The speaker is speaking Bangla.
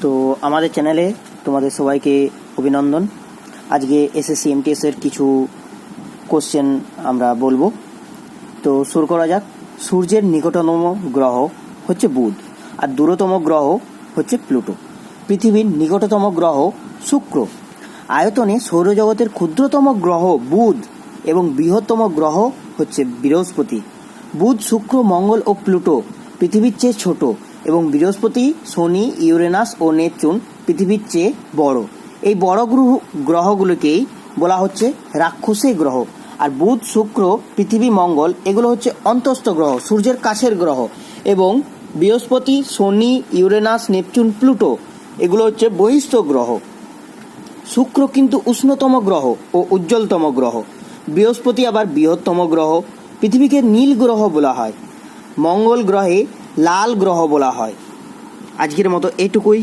তো আমাদের চ্যানেলে তোমাদের সবাইকে অভিনন্দন। আজকে এসএসসি এমটিএস এর কিছু কোশ্চেন আমরা বলবো। তো শুরু করা যাক। সূর্যের নিকটতম গ্রহ হচ্ছে বুধ, আর দূরতম গ্রহ হচ্ছে প্লুটো। পৃথিবীর নিকটতম গ্রহ শুক্র। আয়তনে সৌরজগতের ক্ষুদ্রতম গ্রহ বুধ এবং বৃহত্তম গ্রহ হচ্ছে বৃহস্পতি। বুধ, শুক্র, মঙ্গল ও প্লুটো পৃথিবীর চেয়ে ছোট এবং বৃহস্পতি, শনি, ইউরেনাস ও নেপচুন পৃথিবীর চেয়ে বড়। এই বড় গ্রহগুলোকেই বলা হচ্ছে রাক্ষসী গ্রহ। আর বুধ, শুক্র, পৃথিবী, মঙ্গল এগুলো হচ্ছে অন্তস্থ গ্রহ, সূর্যের কাছের গ্রহ। এবং বৃহস্পতি, শনি, ইউরেনাস, নেপচুন, প্লুটো এগুলো হচ্ছে বহিস্থ গ্রহ। শুক্র কিন্তু উষ্ণতম গ্রহ ও উজ্জ্বলতম গ্রহ। বৃহস্পতি আবার বৃহত্তম গ্রহ। পৃথিবীকে নীল গ্রহ বলা হয়। মঙ্গল গ্রহে লাল গ্রহ বলা হয়। আজকের মতো এটুকুই।